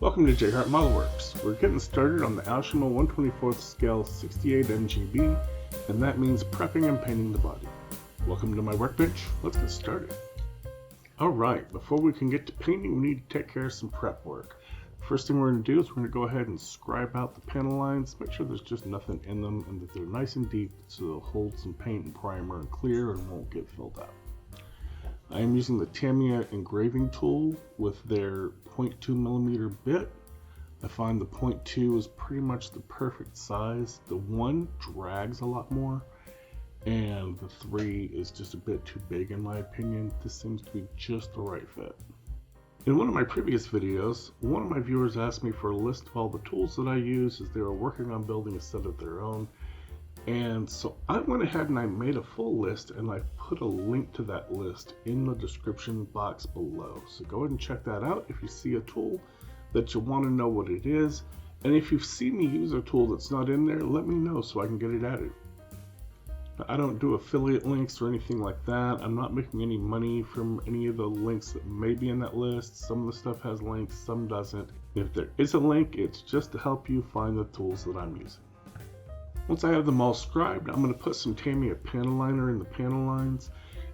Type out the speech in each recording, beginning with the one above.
Welcome to JHart Modelworks. We're getting started on the Aoshima 1/24th scale 68 MGB, and that means prepping and painting the body. Welcome to my workbench. Let's get started. Alright, before we can get to painting, we need to take care of some prep work. First thing we're going to do is we're going to go ahead and scribe out the panel lines, make sure there's just nothing in them and that they're nice and deep so they'll hold some paint and primer and clear and won't get filled up. I am using the Tamiya engraving tool with their 0.2mm bit. I find the 0.2 is pretty much the perfect size. The 1 drags a lot more, and the 3 is just a bit too big in my opinion. This seems to be just the right fit. In one of my previous videos, one of my viewers asked me for a list of all the tools that I use as they were working on building a set of their own. And so I went ahead and I made a full list, and I put a link to that list in the description box below. So go ahead and check that out if you see a tool that you want to know what it is. And if you've seen me use a tool that's not in there, let me know so I can get it added. Now, I don't do affiliate links or anything like that. I'm not making any money from any of the links that may be in that list. Some of the stuff has links, some doesn't. If there is a link, it's just to help you find the tools that I'm using. Once I have them all scribed, I'm going to put some Tamiya panel liner in the panel lines,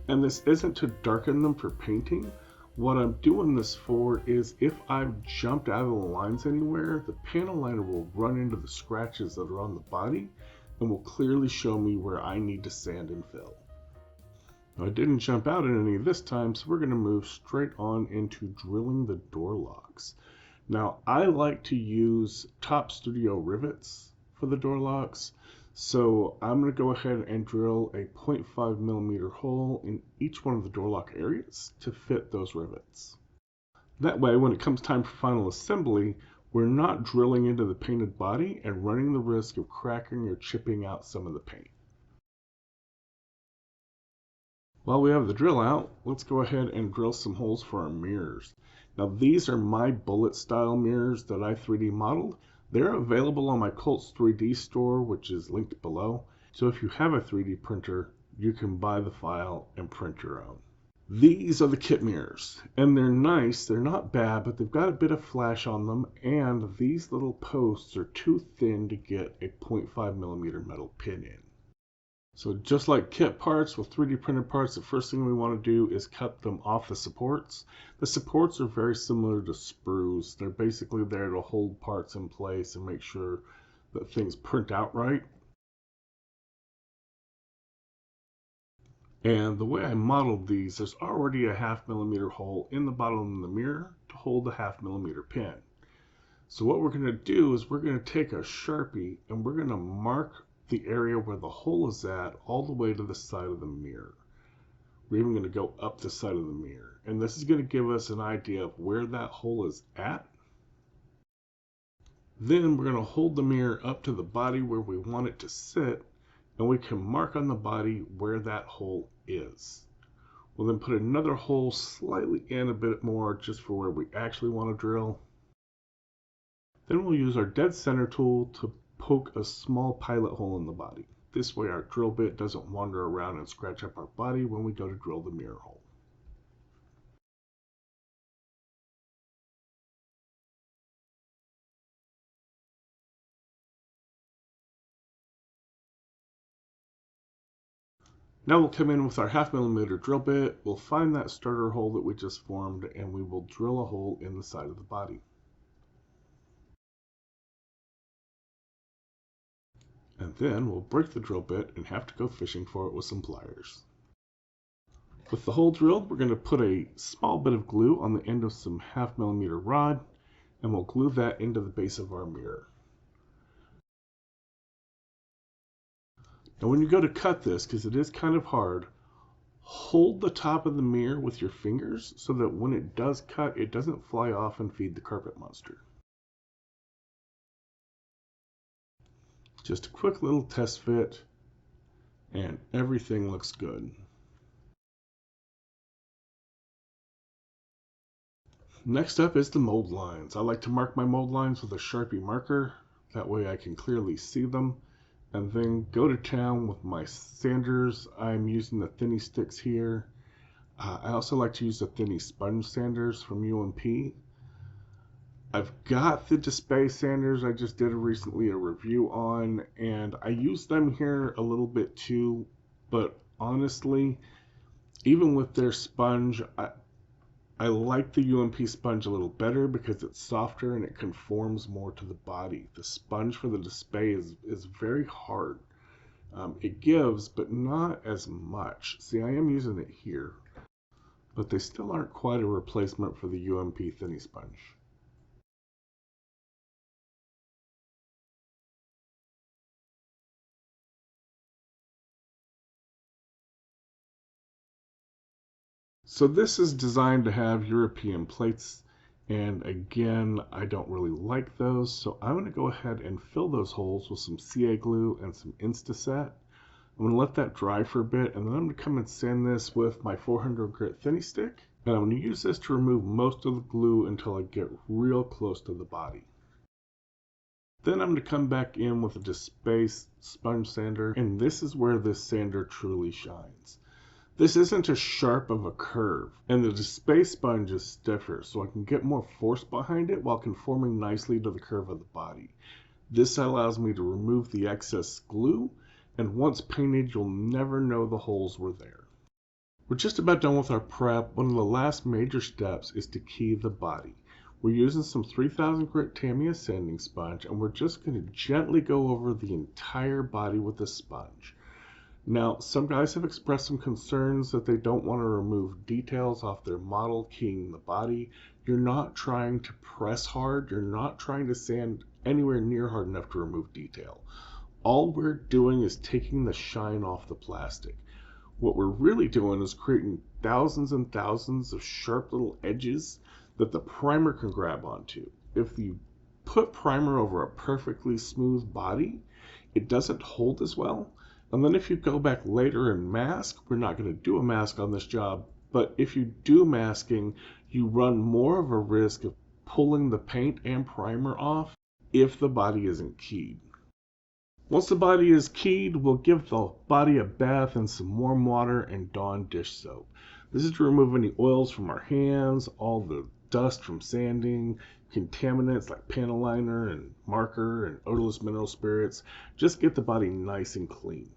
and this isn't to darken them for painting. What I'm doing this for is if I've jumped out of the lines anywhere, the panel liner will run into the scratches that are on the body and will clearly show me where I need to sand and fill. Now, I didn't jump out in any this time, so we're going to move straight on into drilling the door locks. Now, I like to use Top Studio rivets for the door locks. So I'm going to go ahead and drill a 0.5mm hole in each one of the door lock areas to fit those rivets. That way, when it comes time for final assembly, we're not drilling into the painted body and running the risk of cracking or chipping out some of the paint. While we have the drill out, let's go ahead and drill some holes for our mirrors. Now, these are my bullet style mirrors that I 3D modeled. They're available on my Colts 3D store, which is linked below. So if you have a 3D printer, you can buy the file and print your own. These are the kit mirrors, and they're nice. They're not bad, but they've got a bit of flash on them, and these little posts are too thin to get a 0.5mm metal pin in. So just like kit parts with 3D printed parts, the first thing we want to do is cut them off the supports. The supports are very similar to sprues. They're basically there to hold parts in place and make sure that things print out right. And the way I modeled these, there's already a 0.5mm hole in the bottom of the mirror to hold the 0.5mm pin. So what we're going to do is we're going to take a Sharpie and we're going to mark the area where the hole is at all the way to the side of the mirror. We're even going to go up the side of the mirror, and this is going to give us an idea of where that hole is at. Then we're going to hold the mirror up to the body where we want it to sit, and we can mark on the body where that hole is. We'll then put another hole slightly in a bit more just for where we actually want to drill. Then we'll use our dead center tool to poke a small pilot hole in the body. This way our drill bit doesn't wander around and scratch up our body when we go to drill the mirror hole. Now we'll come in with our 0.5mm drill bit, we'll find that starter hole that we just formed, and we will drill a hole in the side of the body. And then we'll break the drill bit and have to go fishing for it with some pliers. With the hole drilled, we're going to put a small bit of glue on the end of some 0.5mm rod, and we'll glue that into the base of our mirror. Now when you go to cut this, because it is kind of hard, hold the top of the mirror with your fingers so that when it does cut, it doesn't fly off and feed the carpet monster. Just a quick little test fit, and everything looks good. Next up is the mold lines. I like to mark my mold lines with a Sharpie marker. That way I can clearly see them. And then go to town with my sanders. I'm using the Thinny sticks here. I also like to use the Thinny sponge sanders from UMP. I've got the display sanders I just did recently a review on, and I use them here a little bit too, but honestly, even with their sponge, I like the UMP sponge a little better because it's softer and it conforms more to the body. The sponge for the display is very hard. It gives, but not as much. See, I am using it here, but they still aren't quite a replacement for the UMP thinny sponge. So this is designed to have European plates, and again, I don't really like those, so I'm going to go ahead and fill those holes with some CA glue and some Instaset. I'm going to let that dry for a bit, and then I'm going to come and sand this with my 400 grit thinny stick, and I'm going to use this to remove most of the glue until I get real close to the body. Then I'm going to come back in with a display sponge sander, and this is where this sander truly shines. This isn't as sharp of a curve, and the display sponge is stiffer, so I can get more force behind it while conforming nicely to the curve of the body. This allows me to remove the excess glue, and once painted, you'll never know the holes were there. We're just about done with our prep. One of the last major steps is to key the body. We're using some 3000 grit Tamiya sanding sponge, and we're just going to gently go over the entire body with the sponge. Now, some guys have expressed some concerns that they don't want to remove details off their model keying the body. You're not trying to press hard. You're not trying to sand anywhere near hard enough to remove detail. All we're doing is taking the shine off the plastic. What we're really doing is creating thousands and thousands of sharp little edges that the primer can grab onto. If you put primer over a perfectly smooth body, it doesn't hold as well. And then if you go back later and mask, we're not going to do a mask on this job, but if you do masking, you run more of a risk of pulling the paint and primer off if the body isn't keyed. Once the body is keyed, we'll give the body a bath in some warm water and Dawn dish soap. This is to remove any oils from our hands, all the dust from sanding, contaminants like panel liner and marker and odorless mineral spirits. Just get the body nice and clean.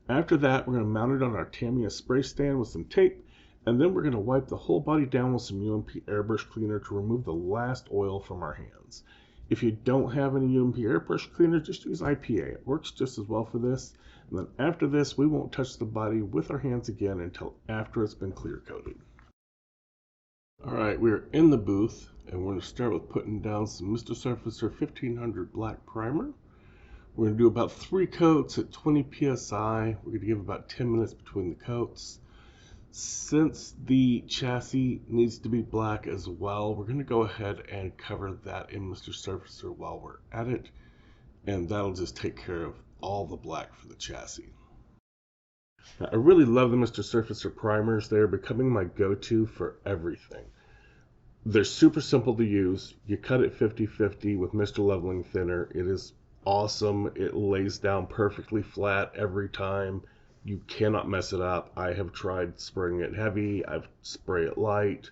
After that, we're going to mount it on our Tamiya spray stand with some tape, and then we're going to wipe the whole body down with some UMP airbrush cleaner to remove the last oil from our hands. If you don't have any UMP airbrush cleaner, just use IPA. It works just as well for this. And then after this, we won't touch the body with our hands again until after it's been clear coated. Alright, we're in the booth, and we're going to start with putting down some Mr. Surfacer 1500 black primer. We're going to do about 3 coats at 20 psi. We're going to give about 10 minutes between the coats. Since the chassis needs to be black as well, we're going to go ahead and cover that in Mr. Surfacer while we're at it, and that'll just take care of all the black for the chassis. Now, I really love the Mr. Surfacer primers. They're becoming my go-to for everything. They're super simple to use. You cut it 50-50 with Mr. Leveling Thinner. It is awesome. It lays down perfectly flat every time. You cannot mess it up. I have tried spraying it heavy. I've sprayed it light.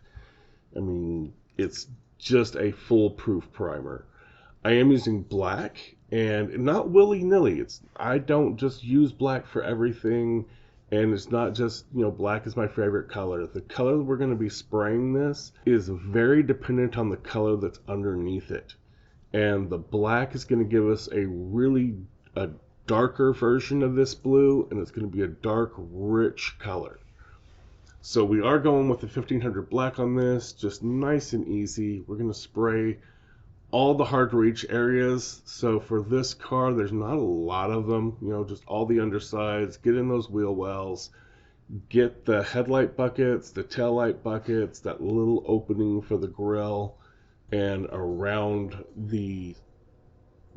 I mean, it's just a foolproof primer. I am using black, and not willy-nilly. I don't just use black for everything, and it's not just, black is my favorite color. The color we're going to be spraying this is very dependent on the color that's underneath it. And the black is going to give us a darker version of this blue, and it's going to be a dark, rich color. So we are going with the 1500 black on this, just nice and easy. We're going to spray all the hard to reach areas. So for this car, there's not a lot of them, just all the undersides. Get in those wheel wells, get the headlight buckets, the tail light buckets, that little opening for the grill, and around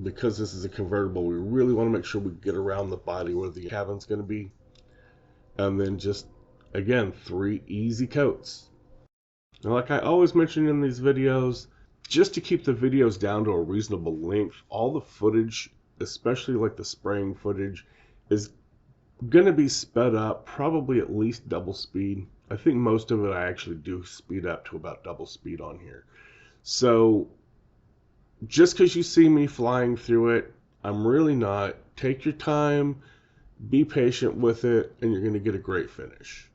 because this is a convertible, we really want to make sure we get around the body where the cabin's going to be. And then just, again, 3 easy coats. Now, like I always mention in these videos, just to keep the videos down to a reasonable length, all the footage, especially like the spraying footage, is going to be sped up, probably at least double speed. I think most of it I actually do speed up to about double speed on here. So just because you see me flying through it, I'm really not. Take your time, be patient with it, and you're going to get a great finish.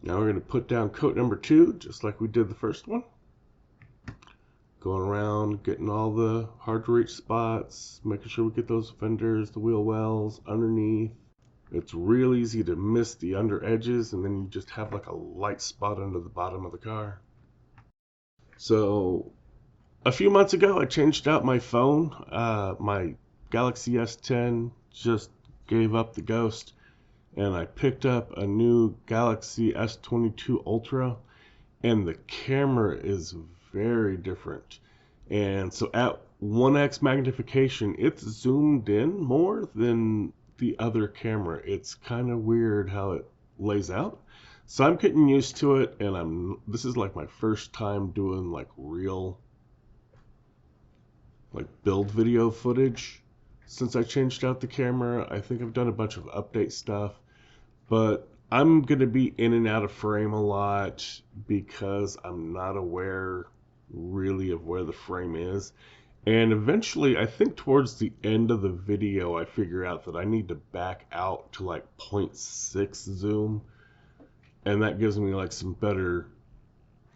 Now we're going to put down coat number 2, just like we did the first one. Going around, getting all the hard to reach spots, making sure we get those fenders, the wheel wells underneath. It's real easy to miss the under edges, and then you just have like a light spot under the bottom of the car. So a few months ago, I changed out my phone. My Galaxy S10 just gave up the ghost, and I picked up a new Galaxy S22 Ultra, and the camera is very different. And so at 1x magnification, it's zoomed in more than the other camera. It's kind of weird how it lays out. So I'm getting used to it, and this is like my first time doing like real like build video footage since I changed out the camera. I think I've done a bunch of update stuff, but I'm going to be in and out of frame a lot because I'm not aware really of where the frame is. And eventually, I think towards the end of the video, I figure out that I need to back out to like 0.6 zoom, and that gives me like some better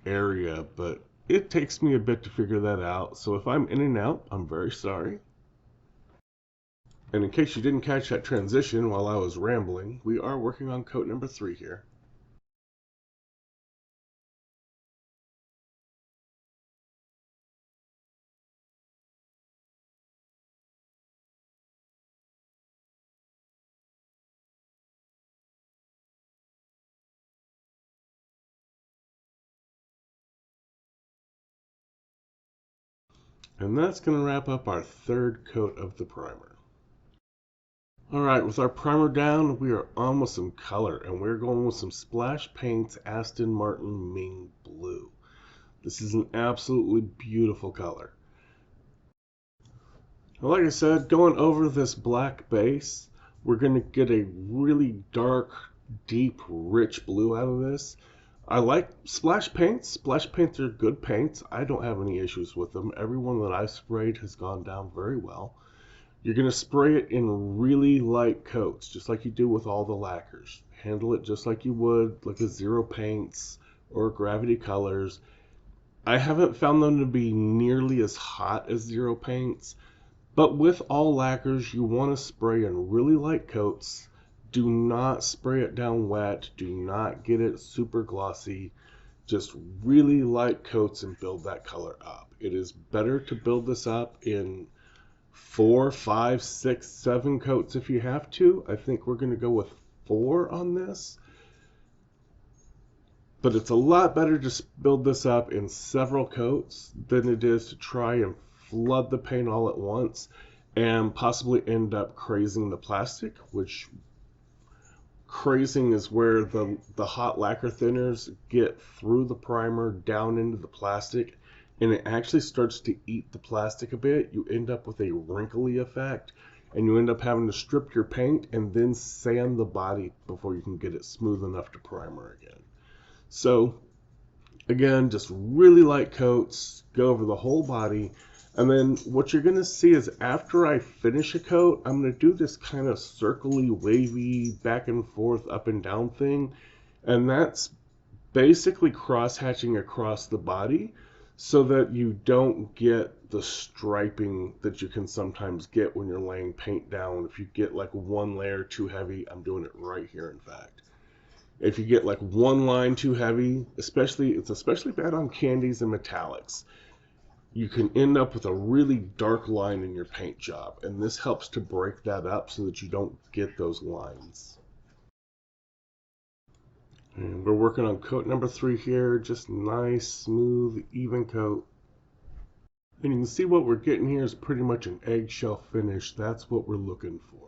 area, but it takes me a bit to figure that out. So if I'm in and out, I'm very sorry. And in case you didn't catch that transition while I was rambling, we are working on coat number 3 here. And that's going to wrap up our 3rd coat of the primer. Alright, with our primer down, we are on with some color, and we're going with some Splash Paints Aston Martin Ming Blue. This is an absolutely beautiful color. Like I said, going over this black base, we're going to get a really dark, deep, rich blue out of this. I like splash paints. Splash paints are good paints. I don't have any issues with them. Everyone that I've sprayed has gone down very well. You're going to spray it in really light coats, just like you do with all the lacquers. Handle it just like you would like a Zero Paints or Gravity Colors. I haven't found them to be nearly as hot as Zero Paints, but with all lacquers, you want to spray in really light coats. Do not spray it down wet. Do not get it super glossy. Just really light coats and build that color up. It is better to build this up in 4, 5, 6, 7 coats if you have to. I think we're going to go with 4 on this. But it's a lot better to build this up in several coats than it is to try and flood the paint all at once and possibly end up crazing the plastic, which crazing is where the hot lacquer thinners get through the primer down into the plastic, and it actually starts to eat the plastic a bit. You end up with a wrinkly effect, and you end up having to strip your paint and then sand the body before you can get it smooth enough to primer again. So again, just really light coats, go over the whole body. And then what you're going to see is after I finish a coat, I'm going to do this kind of circly, wavy, back and forth, up and down thing. And that's basically cross-hatching across the body so that you don't get the striping that you can sometimes get when you're laying paint down. If you get like one layer too heavy, I'm doing it right here, in fact. If you get like one line too heavy, it's especially bad on candies and metallics. You can end up with a really dark line in your paint job, and this helps to break that up so that you don't get those lines. And we're working on coat number 3 here, just nice, smooth, even coat. And you can see what we're getting here is pretty much an eggshell finish. That's what we're looking for.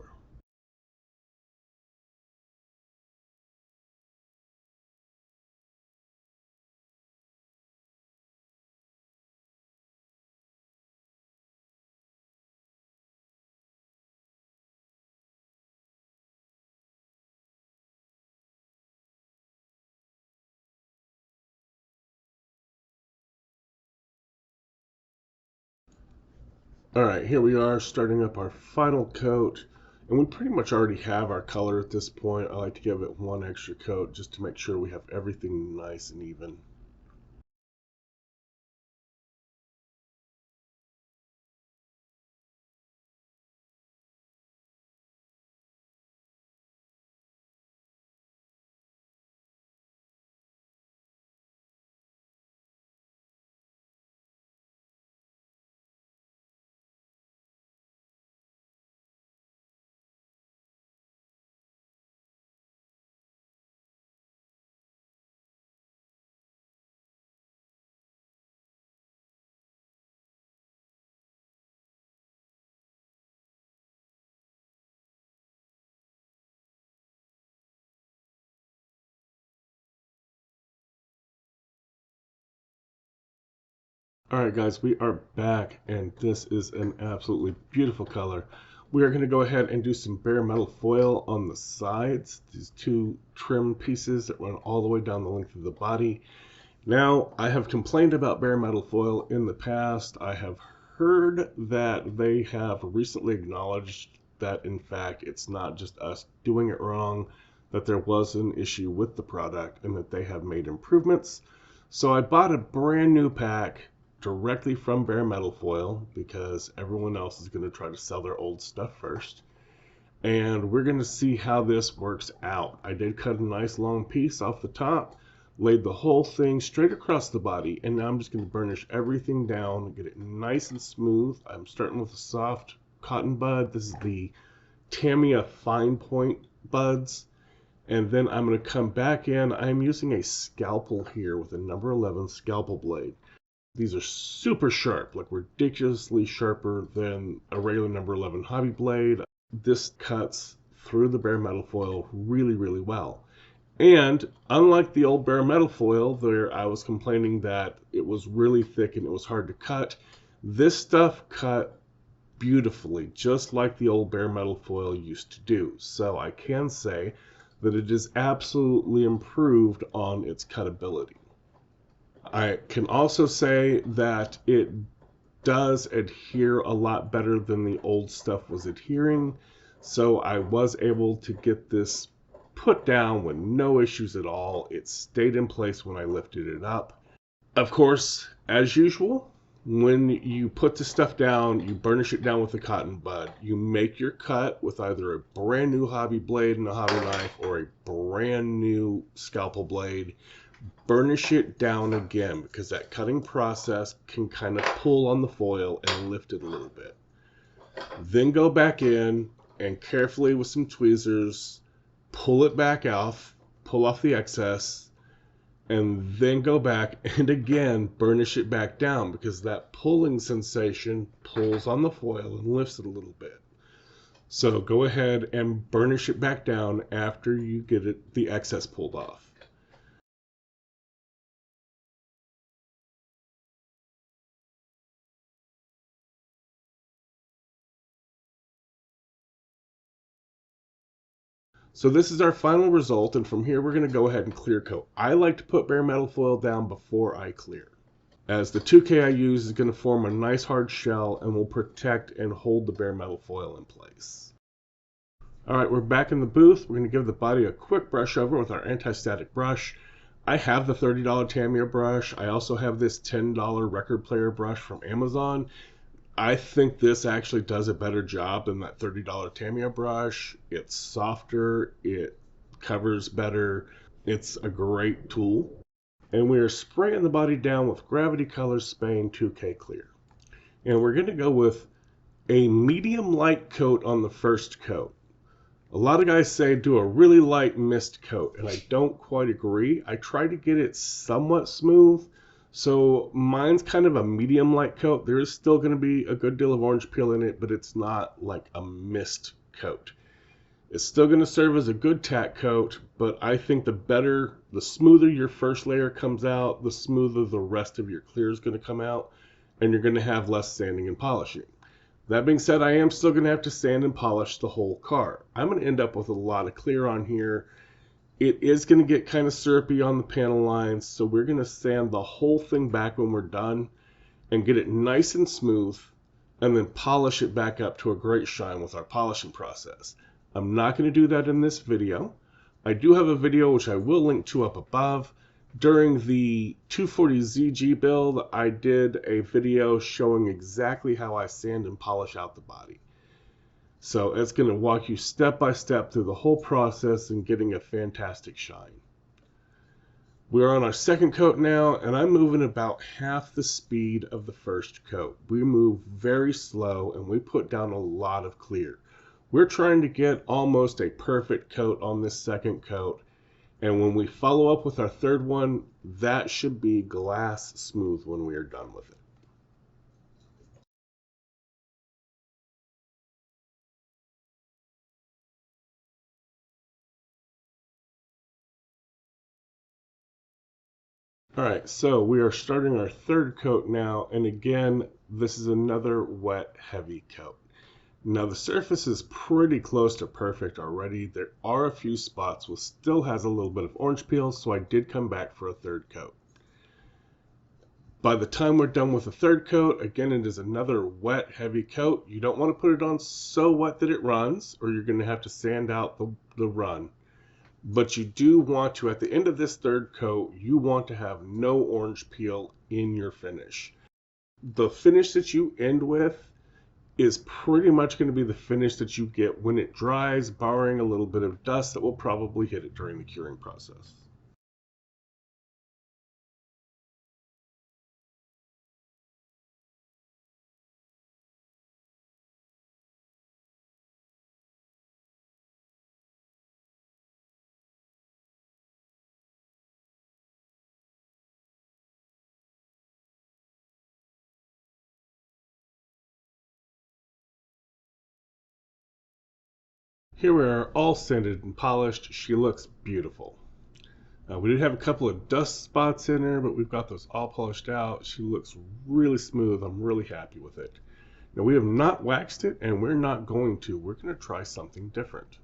Alright, here we are starting up our final coat, and we pretty much already have our color at this point. I like to give it one extra coat just to make sure we have everything nice and even. Alright guys, we are back, and this is an absolutely beautiful color. We are going to go ahead and do some bare metal foil on the sides, these two trim pieces that run all the way down the length of the body. Now, I have complained about bare metal foil in the past. I have heard that they have recently acknowledged that in fact it's not just us doing it wrong, that there was an issue with the product and that they have made improvements. So I bought a brand new pack directly from bare metal foil because everyone else is going to try to sell their old stuff first. And we're going to see how this works out. I did cut a nice long piece off the top, laid the whole thing straight across the body, and now I'm just going to burnish everything down, get it nice and smooth. I'm starting with a soft cotton bud. This is the Tamiya Fine Point buds. And then I'm going to come back in. I'm using a scalpel here with a number 11 scalpel blade. These are super sharp, like ridiculously sharper than a regular number 11 hobby blade. This cuts through the bare metal foil really, really well. And unlike the old bare metal foil, there I was complaining that it was really thick and it was hard to cut. This stuff cut beautifully, just like the old bare metal foil used to do. So I can say that it is absolutely improved on its cutability. I can also say that it does adhere a lot better than the old stuff was adhering. So I was able to get this put down with no issues at all. It stayed in place when I lifted it up. Of course, as usual, when you put the stuff down, you burnish it down with a cotton bud. You make your cut with either a brand new hobby blade and a hobby knife or a brand new scalpel blade. Burnish it down again because that cutting process can kind of pull on the foil and lift it a little bit. Then go back in and carefully with some tweezers pull it back off, pull off the excess, and then go back and again burnish it back down because that pulling sensation pulls on the foil and lifts it a little bit. So go ahead and burnish it back down after you get the excess pulled off. So this is our final result, and from here we're going to go ahead and clear coat. I like to put bare metal foil down before I clear, as the 2K I use is going to form a nice hard shell and will protect and hold the bare metal foil in place. Alright, we're back in the booth. We're going to give the body a quick brush over with our anti-static brush. I have the $30 Tamiya brush. I also have this $10 record player brush from Amazon. I think this actually does a better job than that $30 Tamiya brush. It's softer, it covers better, it's a great tool. And we are spraying the body down with Gravity Colors Spain 2K Clear. And we're going to go with a medium light coat on the first coat. A lot of guys say do a really light mist coat, and I don't quite agree. I try to get it somewhat smooth. So mine's kind of a medium light coat. There is still going to be a good deal of orange peel in it, but it's not like a mist coat. It's still going to serve as a good tack coat, but I think the smoother your first layer comes out, the smoother the rest of your clear is going to come out, and you're going to have less sanding and polishing. That being said, I am still going to have to sand and polish the whole car. I'm going to end up with a lot of clear on here. It is going to get kind of syrupy on the panel lines, so we're going to sand the whole thing back when we're done and get it nice and smooth. and then polish it back up to a great shine with our polishing process. I'm not going to do that in this video. I do have a video which I will link to up above. During the 240ZG build, I did a video showing exactly how I sand and polish out the body. So it's going to walk you step by step through the whole process and getting a fantastic shine. We're on our second coat now, and I'm moving about half the speed of the first coat. We move very slow, and we put down a lot of clear. We're trying to get almost a perfect coat on this second coat, and when we follow up with our third one, that should be glass smooth when we are done with it. Alright, so we are starting our third coat now, and again, this is another wet, heavy coat. Now the surface is pretty close to perfect already. There are a few spots which still has a little bit of orange peel, so I did come back for a third coat. By the time we're done with the third coat, again, it is another wet, heavy coat. You don't want to put it on so wet that it runs, or you're going to have to sand out the run. But you do want to, at the end of this third coat, you want to have no orange peel in your finish. The finish that you end with is pretty much going to be the finish that you get when it dries, barring a little bit of dust that will probably hit it during the curing process. Here we are, all sanded and polished. She looks beautiful. We did have a couple of dust spots in her, but we've got those all polished out. She looks really smooth. I'm really happy with it. Now, we have not waxed it, and we're not going to. We're going to try something different.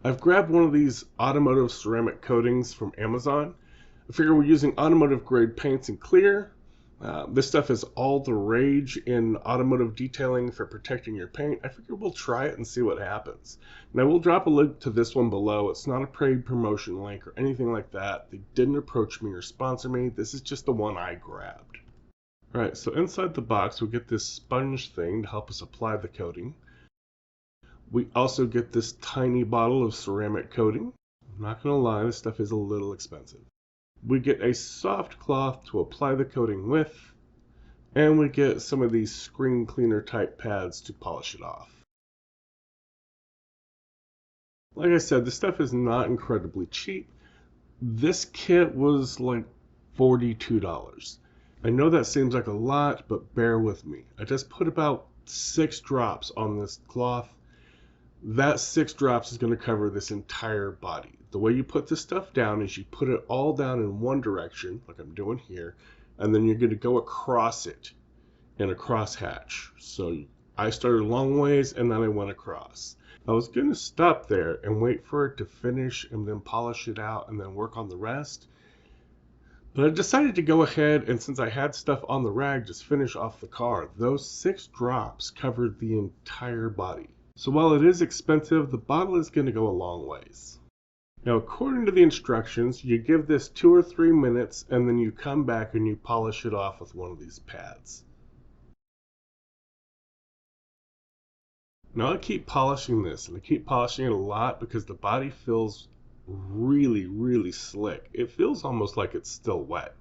I've grabbed one of these automotive ceramic coatings from Amazon. I figure we're using automotive grade paints and clear. This stuff is all the rage in automotive detailing for protecting your paint. I figure we'll try it and see what happens. Now, we'll drop a link to this one below. It's not a paid promotion link or anything like that. They didn't approach me or sponsor me. This is just the one I grabbed. All right, so inside the box, we get this sponge thing to help us apply the coating. We also get this tiny bottle of ceramic coating. I'm not going to lie, this stuff is a little expensive. We get a soft cloth to apply the coating with, and we get some of these screen cleaner type pads to polish it off. Like I said, this stuff is not incredibly cheap. This kit was like $42. I know that seems like a lot, but bear with me. I just put about 6 drops on this cloth. That 6 drops is going to cover this entire body. The way you put this stuff down is you put it all down in one direction, like I'm doing here, and then you're going to go across it in a crosshatch. So I started a long ways, and then I went across. I was going to stop there and wait for it to finish and then polish it out and then work on the rest. But I decided to go ahead, and since I had stuff on the rag, just finish off the car. Those 6 drops covered the entire body. So while it is expensive, the bottle is going to go a long ways. Now, according to the instructions, you give this 2 or 3 minutes, and then you come back and you polish it off with one of these pads. Now I keep polishing this, and I keep polishing it a lot because the body feels really, really slick. It feels almost like it's still wet.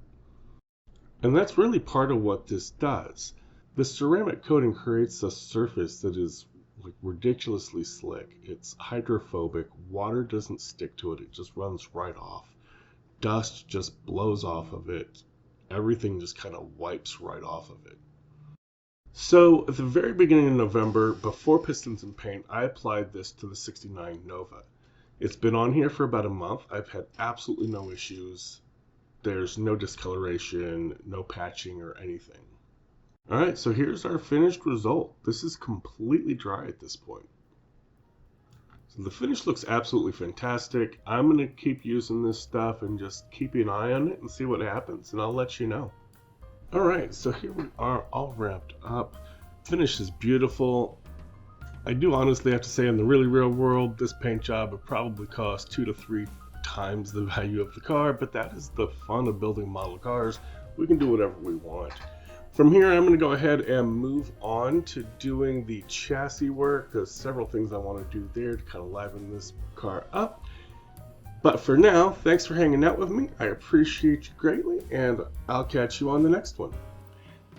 And that's really part of what this does. The ceramic coating creates a surface that is like ridiculously slick. It's hydrophobic. Water doesn't stick to it. It just runs right off. Dust just blows off of it. Everything just kind of wipes right off of it. So at the very beginning of November, before Pistons and Paint, I applied this to the 69 Nova. It's been on here for about a month. I've had absolutely no issues. There's no discoloration, no patching or anything. Alright, so here's our finished result. This is completely dry at this point. So the finish looks absolutely fantastic. I'm going to keep using this stuff and just keep an eye on it and see what happens, and I'll let you know. Alright, so here we are all wrapped up. finish is beautiful. I do honestly have to say, in the really real world, this paint job would probably cost 2 to 3 times the value of the car, but that is the fun of building model cars. We can do whatever we want. From here, I'm going to go ahead and move on to doing the chassis work. There's several things I want to do there to kind of liven this car up. But for now, thanks for hanging out with me. I appreciate you greatly, and I'll catch you on the next one.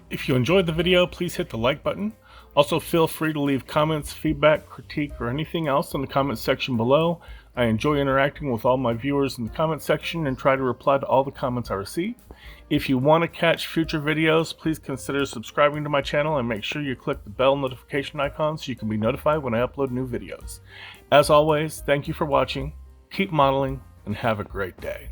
If you enjoyed the video, please hit the like button. Also, feel free to leave comments, feedback, critique, or anything else in the comment section below. I enjoy interacting with all my viewers in the comment section and try to reply to all the comments I receive. If you want to catch future videos, please consider subscribing to my channel and make sure you click the bell notification icon so you can be notified when I upload new videos. As always, thank you for watching, keep modeling, and have a great day.